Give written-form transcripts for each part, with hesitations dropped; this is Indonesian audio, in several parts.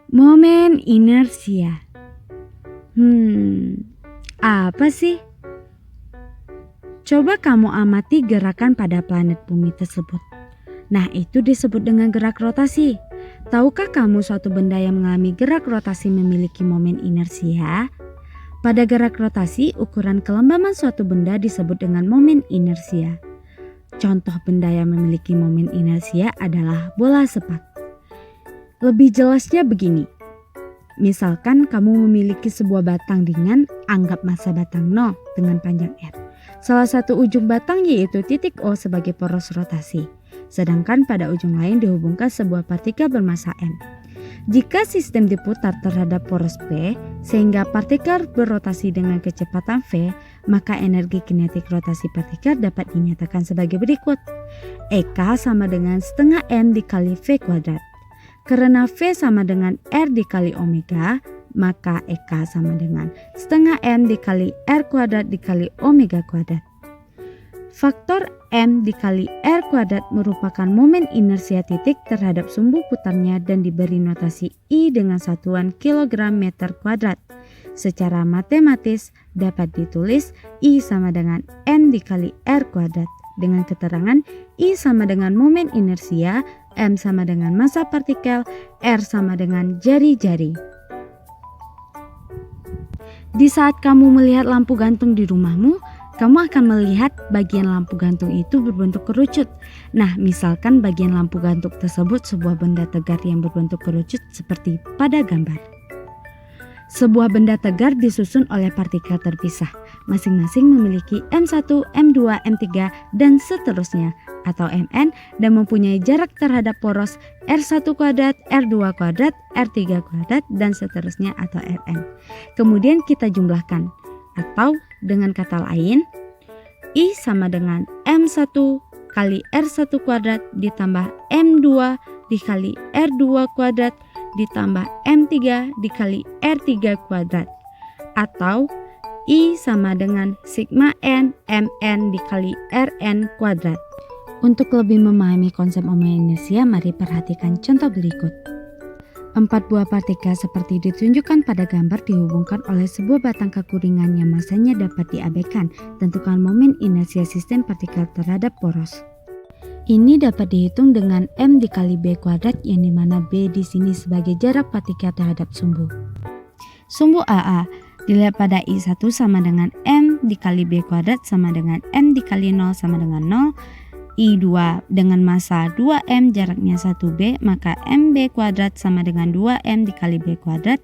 Momen inersia. Apa sih? Coba kamu amati gerakan pada planet bumi tersebut. Nah, itu disebut dengan gerak rotasi. Tahukah kamu suatu benda yang mengalami gerak rotasi memiliki momen inersia? Pada gerak rotasi, ukuran kelembaban suatu benda disebut dengan momen inersia. Contoh benda yang memiliki momen inersia adalah bola sepak. Lebih jelasnya begini. Misalkan kamu memiliki sebuah batang ringan, anggap massa batang 0 dengan panjang R. Salah satu ujung batang yaitu titik O sebagai poros rotasi, sedangkan pada ujung lain dihubungkan sebuah partikel bermassa M. Jika sistem diputar terhadap poros P sehingga partikel berotasi dengan kecepatan V, maka energi kinetik rotasi partikel dapat dinyatakan sebagai berikut. EK sama dengan setengah M dikali V kuadrat. Karena V sama dengan R dikali omega, maka EK sama dengan setengah M dikali R kuadrat dikali omega kuadrat. Faktor M dikali R kuadrat merupakan momen inersia titik terhadap sumbu putarnya dan diberi notasi I dengan satuan kilogram meter kuadrat. Secara matematis dapat ditulis I sama dengan M dikali R kuadrat dengan keterangan I sama dengan momen inersia, M sama dengan massa partikel, R sama dengan jari-jari. Di saat kamu melihat lampu gantung di rumahmu, kamu akan melihat bagian lampu gantung itu berbentuk kerucut. Nah, misalkan bagian lampu gantung tersebut sebuah benda tegar yang berbentuk kerucut seperti pada gambar. Sebuah benda tegar disusun oleh partikel terpisah, masing-masing memiliki M1, M2, M3, dan seterusnya, atau Mn, dan mempunyai jarak terhadap poros R1 kuadrat, R2 kuadrat, R3 kuadrat, dan seterusnya, atau Rn. Kemudian kita jumlahkan, atau dengan kata lain, I sama dengan M1 kali R1 kuadrat ditambah M2 dikali R2 kuadrat ditambah M3 dikali R3 kuadrat, atau I sama dengan sigma N Mn dikali Rn kuadrat. Untuk lebih memahami konsep momen inersia, mari perhatikan contoh berikut. 4 buah partikel seperti ditunjukkan pada gambar dihubungkan oleh sebuah batang kaku ringan yang masanya dapat diabaikan. Tentukan momen inersia sistem partikel terhadap poros. Ini dapat dihitung dengan M dikali B kuadrat, yang dimana B di sini sebagai jarak partikel terhadap sumbu. Sumbu AA dilihat pada I1 sama dengan M dikali B kuadrat sama dengan M dikali 0 sama dengan 0. I2 dengan massa 2M jaraknya 1B, maka MB kuadrat sama dengan 2M dikali B kuadrat.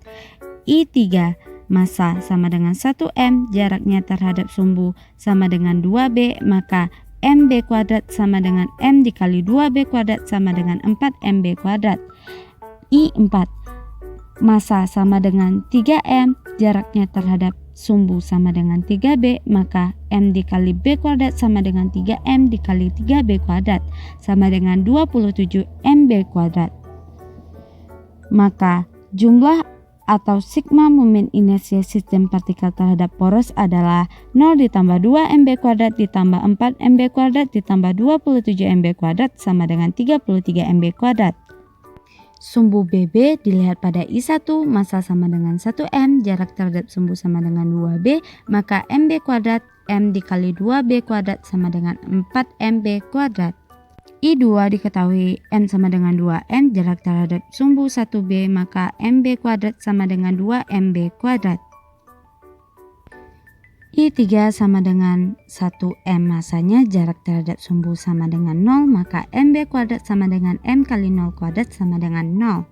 I3 massa sama dengan 1M, jaraknya terhadap sumbu sama dengan 2B, maka MB kuadrat sama dengan M dikali 2B kuadrat sama dengan 4MB kuadrat. I4 massa sama dengan 3M, jaraknya terhadap sumbu sama dengan 3B, maka M dikali B kuadrat sama dengan 3M dikali 3B kuadrat sama dengan 27MB kuadrat. Maka jumlah atau sigma momen inersia sistem partikel terhadap poros adalah 0 ditambah 2MB kuadrat ditambah 4MB kuadrat ditambah 27MB kuadrat sama dengan 33MB kuadrat. Sumbu BB dilihat pada I1, massa sama dengan 1M, jarak terhadap sumbu sama dengan 2B, maka MB kuadrat M dikali 2B kuadrat sama dengan 4MB kuadrat. I2 diketahui M sama dengan 2M, jarak terhadap sumbu 1B, maka MB kuadrat sama dengan 2MB kuadrat. I3 sama dengan 1M, masanya jarak terhadap sumbu sama dengan 0, maka MB kuadrat sama dengan M kali 0 kuadrat sama dengan 0.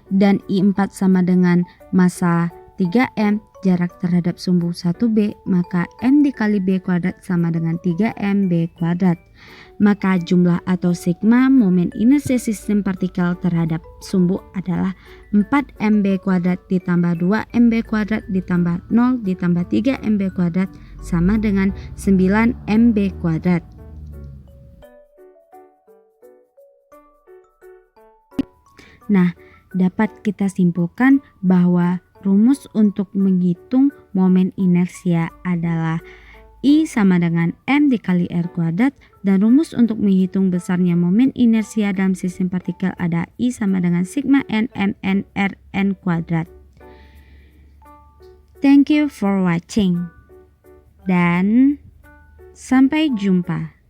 Dan I4 sama dengan massa 3M, jarak terhadap sumbu 1B, maka M dikali B kuadrat sama dengan 3MB kuadrat. Maka jumlah atau sigma momen inersia sistem partikel terhadap sumbu adalah 4MB kuadrat ditambah 2MB kuadrat ditambah 0 ditambah 3MB kuadrat sama dengan 9MB kuadrat. Nah, dapat kita simpulkan bahwa rumus untuk menghitung momen inersia adalah I sama dengan M dikali R kuadrat, dan rumus untuk menghitung besarnya momen inersia dalam sistem partikel ada I sama dengan sigma N Mn Rn kuadrat. Thank you for watching dan sampai jumpa.